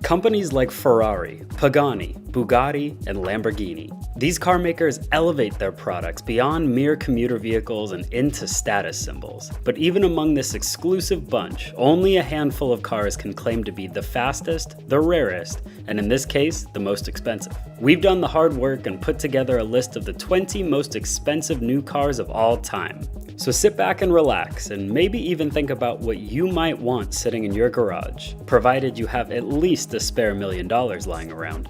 Companies like Ferrari, Pagani, Bugatti, and Lamborghini. These car makers elevate their products beyond mere commuter vehicles and into status symbols. But even among this exclusive bunch, only a handful of cars can claim to be the fastest, the rarest, and in this case, the most expensive. We've done the hard work and put together a list of the 20 most expensive new cars of all time. So sit back and relax, and maybe even think about what you might want sitting in your garage, provided you have at least a spare $1 million lying around.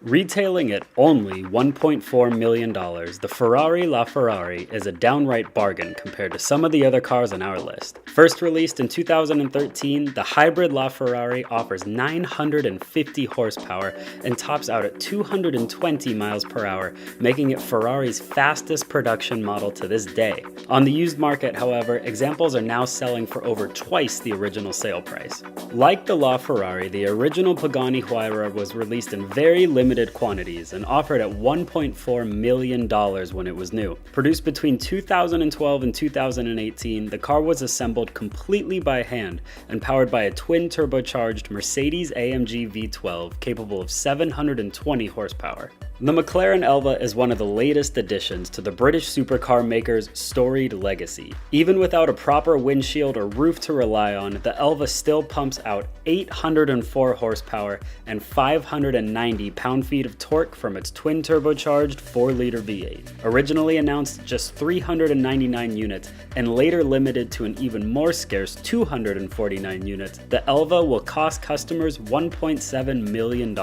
Retailing at only $1.4 million, the Ferrari LaFerrari is a downright bargain compared to some of the other cars on our list. First released in 2013, the hybrid LaFerrari offers 950 horsepower and tops out at 220 miles per hour, making it Ferrari's fastest production model to this day. On the used market, however, examples are now selling for over twice the original sale price. Like the LaFerrari, the original Pagani Huayra was released in very limited quantities and offered at $1.4 million when it was new. Produced between 2012 and 2018, the car was assembled completely by hand and powered by a twin-turbocharged Mercedes-AMG V12 capable of 720 horsepower. The McLaren Elva is one of the latest additions to the British supercar maker's storied legacy. Even without a proper windshield or roof to rely on, the Elva still pumps out 804 horsepower and 590 pound-feet of torque from its twin-turbocharged 4-liter V8. Originally announced just 399 units and later limited to an even more scarce 249 units, the Elva will cost customers $1.7 million.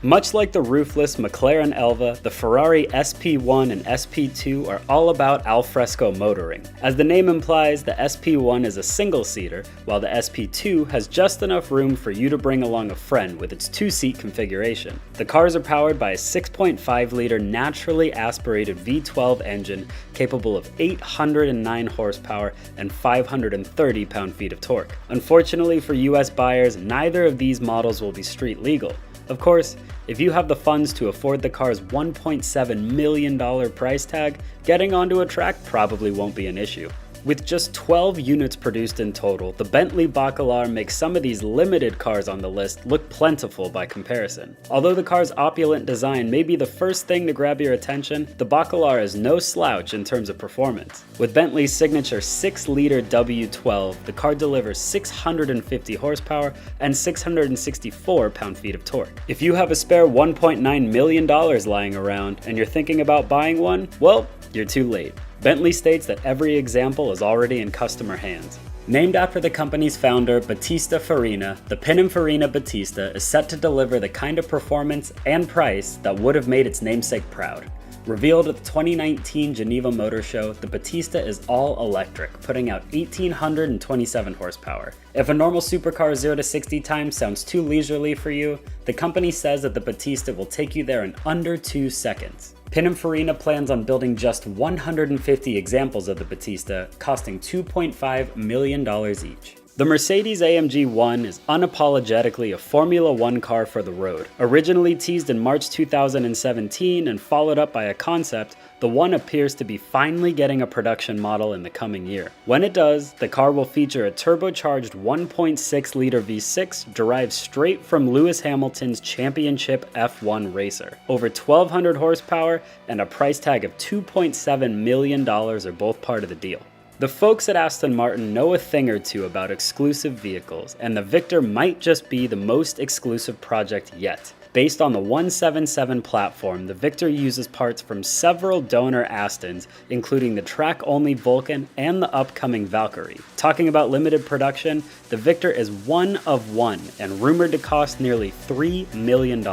Much like the roofless McLaren Elva, the Ferrari SP1 and SP2 are all about alfresco motoring. As the name implies, the SP1 is a single-seater, while the SP2 has just enough room for you to bring along a friend with its 2-seat configuration. The cars are powered by a 6.5-liter naturally aspirated V12 engine capable of 809 horsepower and 530 pound-feet of torque. Unfortunately for US buyers, neither of these models will be street legal. Of course, if you have the funds to afford the car's $1.7 million price tag, getting onto a track probably won't be an issue. With just 12 units produced in total, the Bentley Bacalar makes some of these limited cars on the list look plentiful by comparison. Although the car's opulent design may be the first thing to grab your attention, the Bacalar is no slouch in terms of performance. With Bentley's signature 6-liter W12, the car delivers 650 horsepower and 664 pound-feet of torque. If you have a spare $1.9 million lying around and you're thinking about buying one, well, you're too late. Bentley states that every example is already in customer hands. Named after the company's founder, Battista Farina, the Pininfarina Battista is set to deliver the kind of performance and price that would have made its namesake proud. Revealed at the 2019 Geneva Motor Show, the Battista is all electric, putting out 1,827 horsepower. If a normal supercar 0 to 60 time sounds too leisurely for you, the company says that the Battista will take you there in under 2 seconds. Pininfarina plans on building just 150 examples of the Battista, costing $2.5 million each. The Mercedes-AMG 1 is unapologetically a Formula One car for the road. Originally teased in March 2017 and followed up by a concept, the One appears to be finally getting a production model in the coming year. When it does, the car will feature a turbocharged 1.6-liter V6 derived straight from Lewis Hamilton's championship F1 racer. Over 1,200 horsepower and a price tag of $2.7 million are both part of the deal. The folks at Aston Martin know a thing or two about exclusive vehicles, and the Victor might just be the most exclusive project yet. Based on the 177 platform, the Victor uses parts from several donor Astons, including the track-only Vulcan and the upcoming Valkyrie. Talking about limited production, the Victor is one of one and rumored to cost nearly $3 million.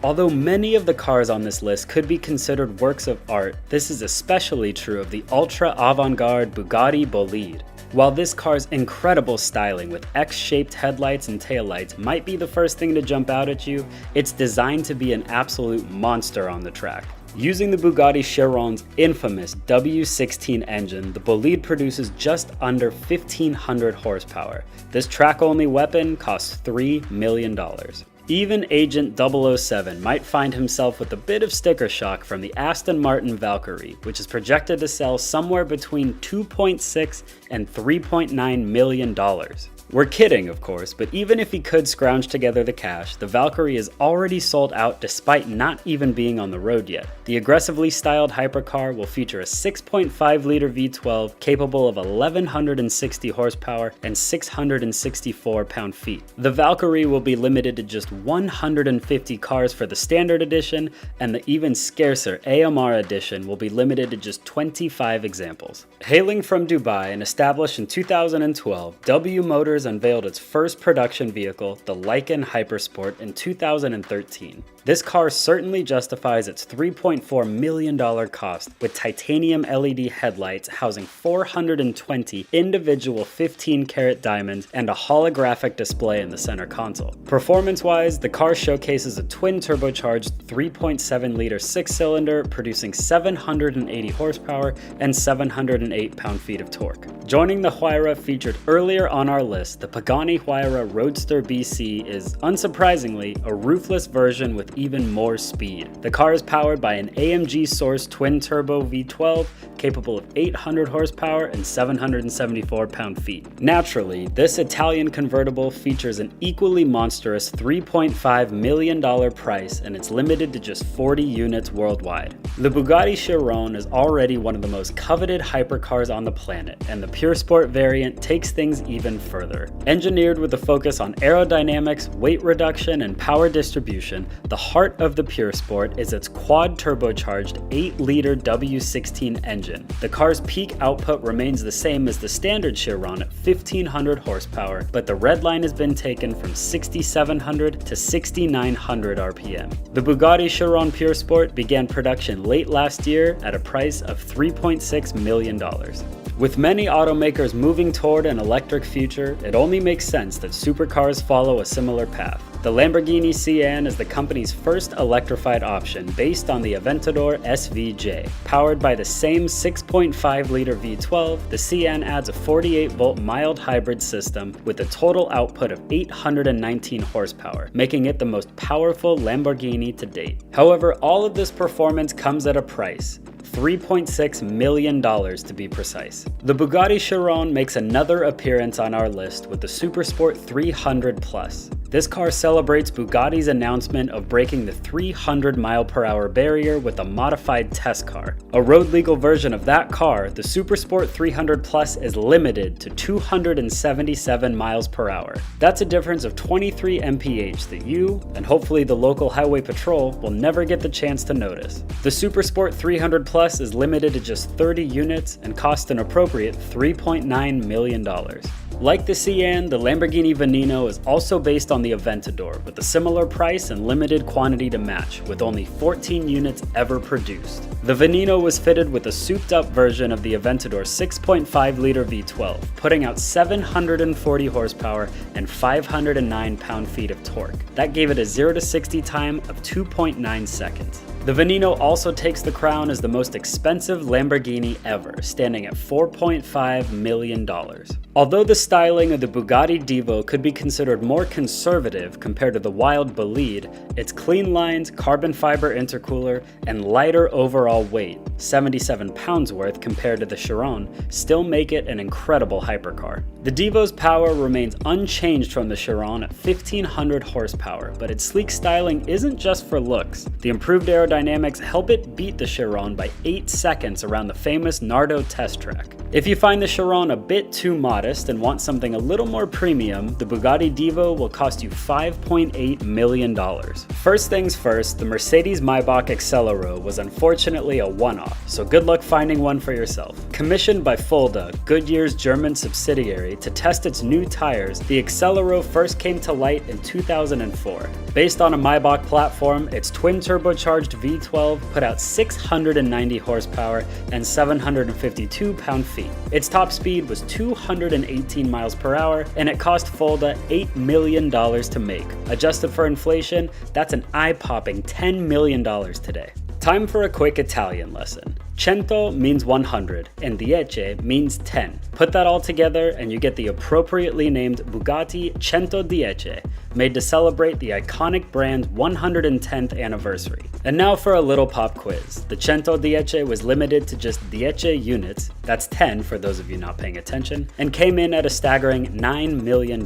Although many of the cars on this list could be considered works of art, this is especially true of the ultra avant-garde Bugatti Bolide. While this car's incredible styling with X-shaped headlights and taillights might be the first thing to jump out at you, it's designed to be an absolute monster on the track. Using the Bugatti Chiron's infamous W16 engine, the Bolide produces just under 1,500 horsepower. This track-only weapon costs $3 million. Even Agent 007 might find himself with a bit of sticker shock from the Aston Martin Valkyrie, which is projected to sell somewhere between $2.6 and $3.9 million. We're kidding, of course, but even if he could scrounge together the cash, the Valkyrie is already sold out despite not even being on the road yet. The aggressively styled hypercar will feature a 6.5-liter V12 capable of 1,160 horsepower and 664 pound-feet. The Valkyrie will be limited to just 150 cars for the standard edition, and the even scarcer AMR edition will be limited to just 25 examples. Hailing from Dubai and established in 2012, W Motors unveiled its first production vehicle, the Lykan Hypersport, in 2013. This car certainly justifies its $3.4 million cost, with titanium LED headlights housing 420 individual 15-karat diamonds and a holographic display in the center console. Performance-wise, the car showcases a twin-turbocharged 3.7-liter 6-cylinder producing 780 horsepower and 708 pound-feet of torque. Joining the Huayra featured earlier on our list, the Pagani Huayra Roadster BC is, unsurprisingly, a roofless version with even more speed. The car is powered by an AMG-sourced twin-turbo V12 capable of 800 horsepower and 774 pound-feet. Naturally, this Italian convertible features an equally monstrous $3.5 million price, and it's limited to just 40 units worldwide. The Bugatti Chiron is already one of the most coveted hypercars on the planet, and the Pure Sport variant takes things even further. Engineered with a focus on aerodynamics, weight reduction, and power distribution, the heart of the Pure Sport is its quad-turbocharged 8-liter W16 engine. The car's peak output remains the same as the standard Chiron at 1,500 horsepower, but the red line has been taken from 6,700 to 6,900 RPM. The Bugatti Chiron Pure Sport began production late last year at a price of $3.6 million. With many automakers moving toward an electric future, it only makes sense that supercars follow a similar path. The Lamborghini Sian is the company's first electrified option based on the Aventador SVJ. Powered by the same 6.5-liter V12, the Sian adds a 48-volt mild hybrid system with a total output of 819 horsepower, making it the most powerful Lamborghini to date. However, all of this performance comes at a price. $3.6 million to be precise. The Bugatti Chiron makes another appearance on our list with the Supersport 300 Plus. This car celebrates Bugatti's announcement of breaking the 300 mph barrier with a modified test car. A road-legal version of that car, the Supersport 300 Plus is limited to 277 mph. That's a difference of 23 mph that you, and hopefully the local highway patrol, will never get the chance to notice. The Supersport 300 Plus is limited to just 30 units and costs an appropriate $3.9 million. Like the Sian, the Lamborghini Veneno is also based on the Aventador, with a similar price and limited quantity to match, with only 14 units ever produced. The Veneno was fitted with a souped-up version of the Aventador 6.5-liter V12, putting out 740 horsepower and 509 pound-feet of torque. That gave it a 0-60 time of 2.9 seconds. The Veneno also takes the crown as the most expensive Lamborghini ever, standing at $4.5 million. Although the styling of the Bugatti Divo could be considered more conservative compared to the wild Bolide, its clean lines, carbon fiber intercooler, and lighter overall weight, 77 pounds worth compared to the Chiron, still make it an incredible hypercar. The Divo's power remains unchanged from the Chiron at 1,500 horsepower, but its sleek styling isn't just for looks. The improved aerodynamics help it beat the Chiron by 8 seconds around the famous Nardo test track. If you find the Chiron a bit too modest and want something a little more premium, the Bugatti Divo will cost you $5.8 million. First things first, the Mercedes Maybach Accelero was unfortunately a one-off, so good luck finding one for yourself. Commissioned by Fulda, Goodyear's German subsidiary, to test its new tires, the Accelero first came to light in 2004. Based on a Maybach platform, its twin-turbocharged V12 put out 690 horsepower and 752 pound-feet. Its top speed was 218 miles per hour, and it cost Fulda $8 million to make. Adjusted for inflation, that's an eye-popping $10 million today. Time for a quick Italian lesson. Cento means 100, and dieci means 10. Put that all together and you get the appropriately named Bugatti 110, made to celebrate the iconic brand's 110th anniversary. And now for a little pop quiz. The 110 was limited to just 10 units, that's 10 for those of you not paying attention, and came in at a staggering $9 million.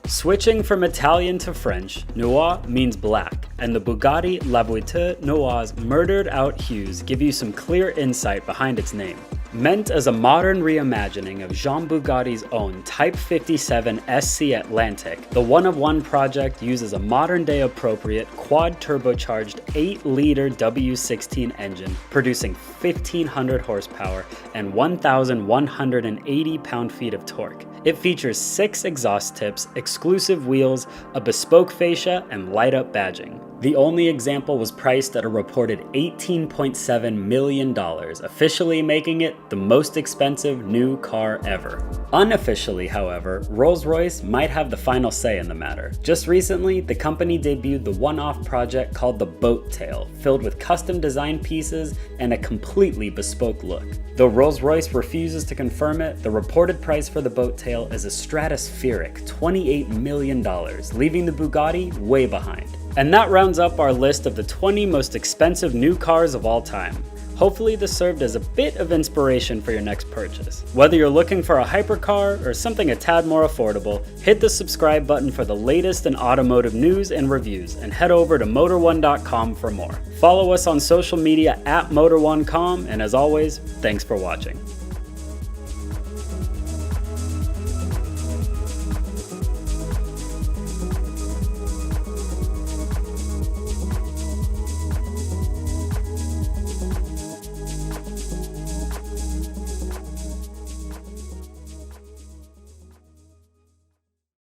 Switching from Italian to French, noir means black, and the Bugatti La Voiture Noir's murdered out hues give you some clear insight behind its name. Meant as a modern reimagining of Jean Bugatti's own Type 57 SC Atlantic, the one-of-one project uses a modern-day appropriate quad-turbocharged 8-liter W16 engine, producing 1,500 horsepower and 1,180 pound-feet of torque. It features 6 exhaust tips, exclusive wheels, a bespoke fascia, and light-up badging. The only example was priced at a reported $18.7 million, officially making it the most expensive new car ever. Unofficially, however, Rolls-Royce might have the final say in the matter. Just recently, the company debuted the one-off project called the Boat Tail, filled with custom design pieces and a completely bespoke look. Though Rolls-Royce refuses to confirm it, the reported price for the Boat Tail is a stratospheric $28 million, leaving the Bugatti way behind. And that rounds up our list of the 20 most expensive new cars of all time. Hopefully this served as a bit of inspiration for your next purchase. Whether you're looking for a hypercar or something a tad more affordable, hit the subscribe button for the latest in automotive news and reviews, and head over to Motor1.com for more. Follow us on social media at Motor1.com, and as always, thanks for watching.